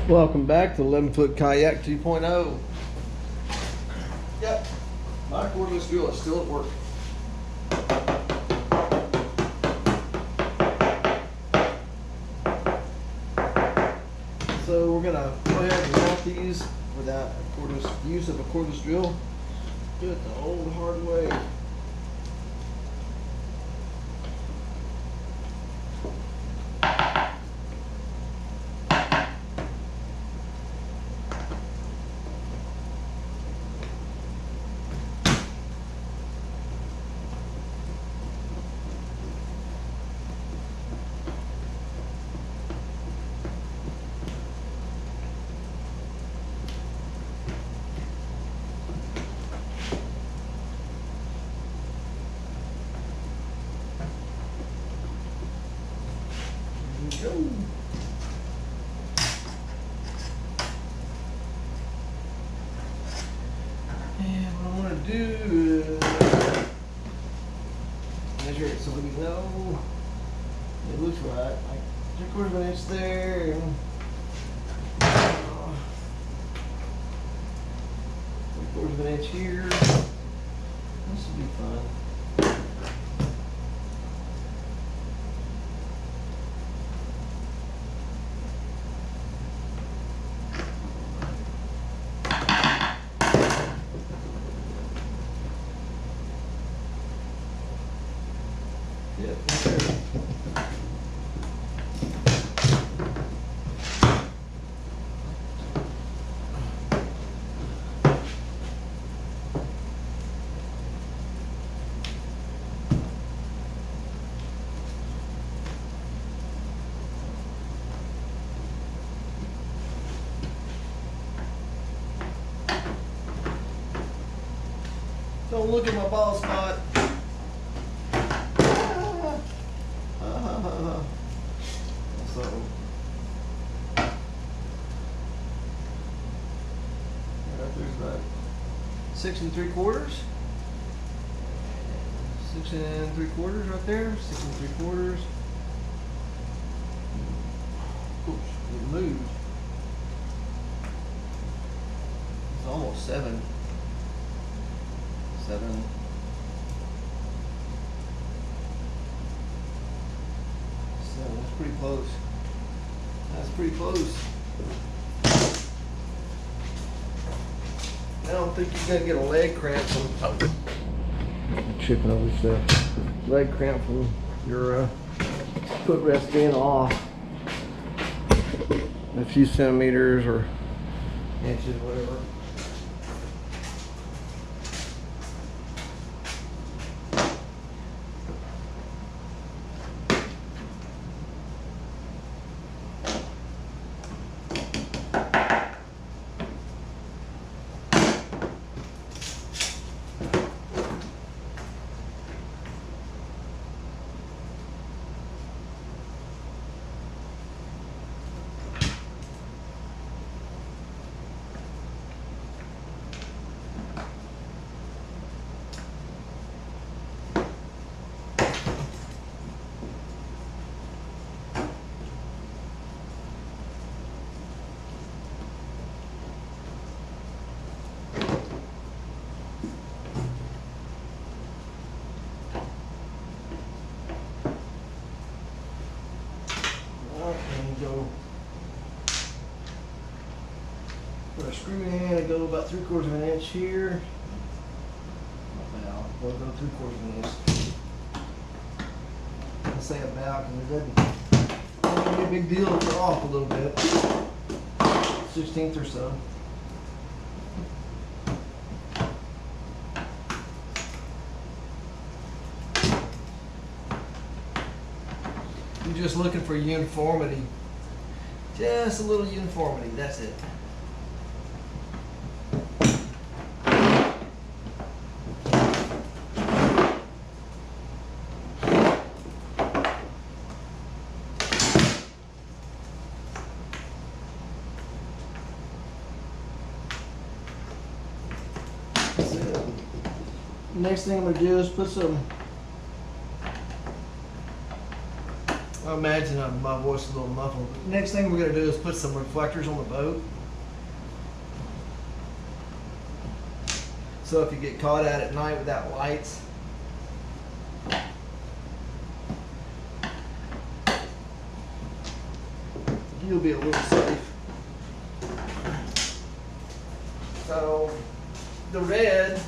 Welcome back to 11-foot kayak 2.0. Yep, my cordless drill is still at work. So we're gonna go ahead and mount these without use of a cordless drill. Do it the old hard way. Go. And what I want to do is measure it so we know it looks right. Like 3/4 of an inch there. And 3/4 of an inch here. This will be fun. Yep, okay. Don't look at my ball spot. So there's about 6 3/4. 6 3/4 right there. 6 3/4. Oops, it moved. It's almost 7. 7. That's pretty close. That's pretty close. I don't think you're gonna get a leg cramp from tripping over stuff. Leg cramp from your footrest being off a few centimeters or inches, whatever. Go put a screw in and go about 3/4 of an inch here. About, we'll go 3/4 of an inch. I say about, and it doesn't be a big deal if you're off a little bit. 1/16 or so. You're just looking for uniformity. Just a little uniformity, that's it. That's it. Next thing I'm going to do is put some I imagine my voice is a little muffled. Next thing we're going to do is put some reflectors on the boat. So if you get caught out at night without lights, you'll be a little safe. So the red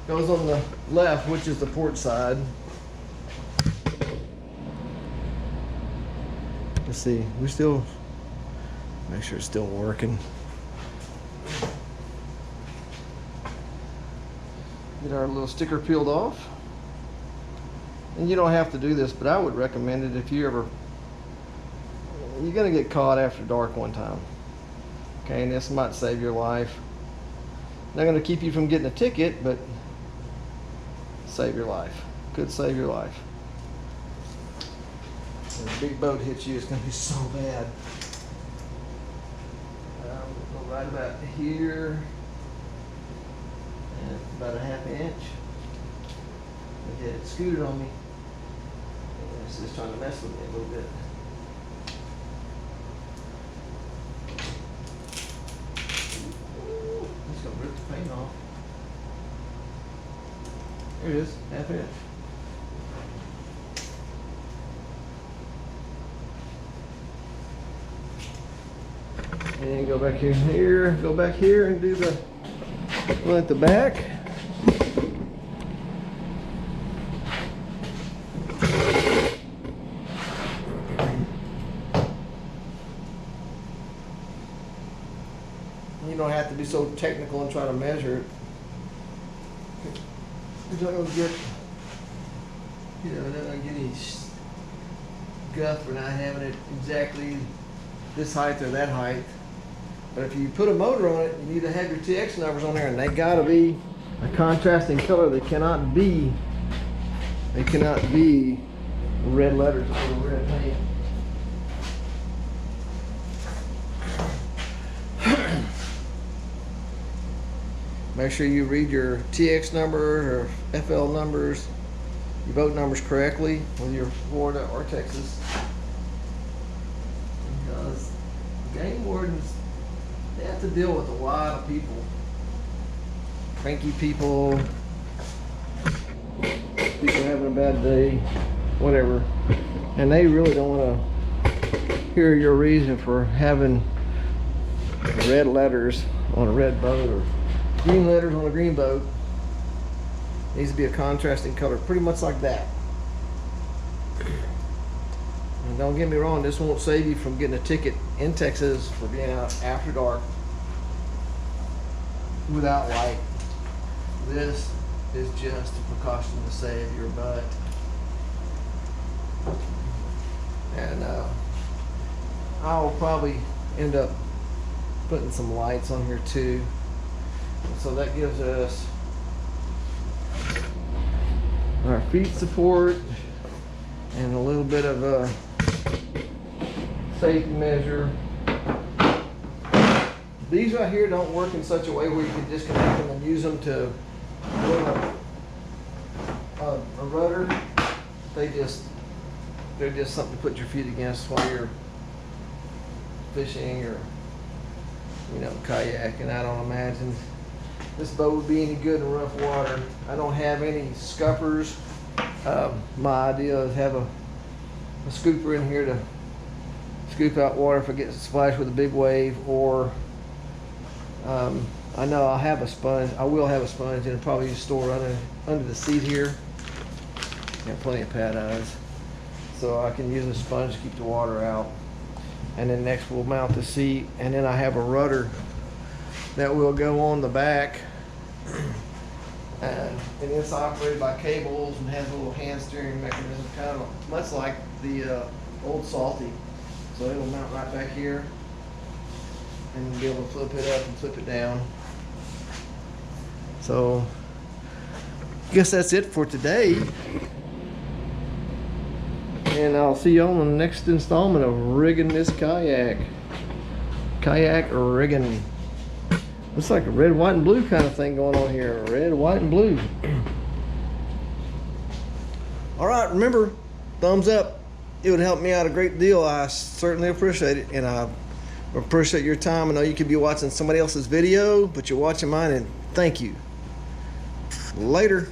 goes on the left, which is the port side. Let's see, we still make sure it's still working. Get our little sticker peeled off. And you don't have to do this, but I would recommend it if you're gonna get caught after dark one time. Okay, and this might save your life. Not gonna keep you from getting a ticket, but save your life. Could save your life. When a big boat hits you, it's gonna be so bad. We'll go right about here. And about a ½ inch. Okay, it scooted on me. And it's just trying to mess with me a little bit. Ooh, it's gonna rip the paint off. There it is, ½ inch. And go back in here, go back here and do the one at the back. You don't have to be so technical and try to measure it. You're not gonna get, not gonna get any guff for not having it exactly this height or that height. But if you put a motor on it, you need to have your TX numbers on there, and they gotta be a contrasting color. They cannot be red letters or red paint. Make sure you read your TX numbers or FL numbers, your boat numbers correctly when you're Florida or Texas. Because game wardens, they have to deal with a lot of people. Cranky people, people having a bad day, whatever. And they really don't want to hear your reason for having red letters on a red boat or green letters on a green boat. It needs to be a contrasting color, pretty much like that. And don't get me wrong, this won't save you from getting a ticket in Texas for being out after dark without light. This is just a precaution to save your butt. And I'll probably end up putting some lights on here too. So that gives us our feet support and a little bit of a safety measure. These right here don't work in such a way where you can disconnect them and use them to run a rudder. They're just something to put your feet against while you're fishing or kayaking. I don't imagine this boat would be any good in rough water. I don't have any scuppers. My idea is have a scooper in here to scoop out water if it gets splashed with a big wave, or I know I'll have a sponge. I will have a sponge, and it'll probably just store under the seat here. Got plenty of pad eyes, so I can use a sponge to keep the water out. And then next we'll mount the seat, and then I have a rudder that will go on the back, and it's operated by cables and has a little hand steering mechanism, kind of much like the old Salty. So it'll mount right back here, and you'll be able to flip it up and flip it down. So I guess that's it for today, and I'll see you on the next installment of rigging this kayak rigging. Looks like a red, white, and blue kind of thing going on here. Red, white, and blue. All right, remember, thumbs up. it would help me out a great deal. I certainly appreciate it, and I appreciate your time. I know you could be watching somebody else's video, but you're watching mine, and thank you. Later.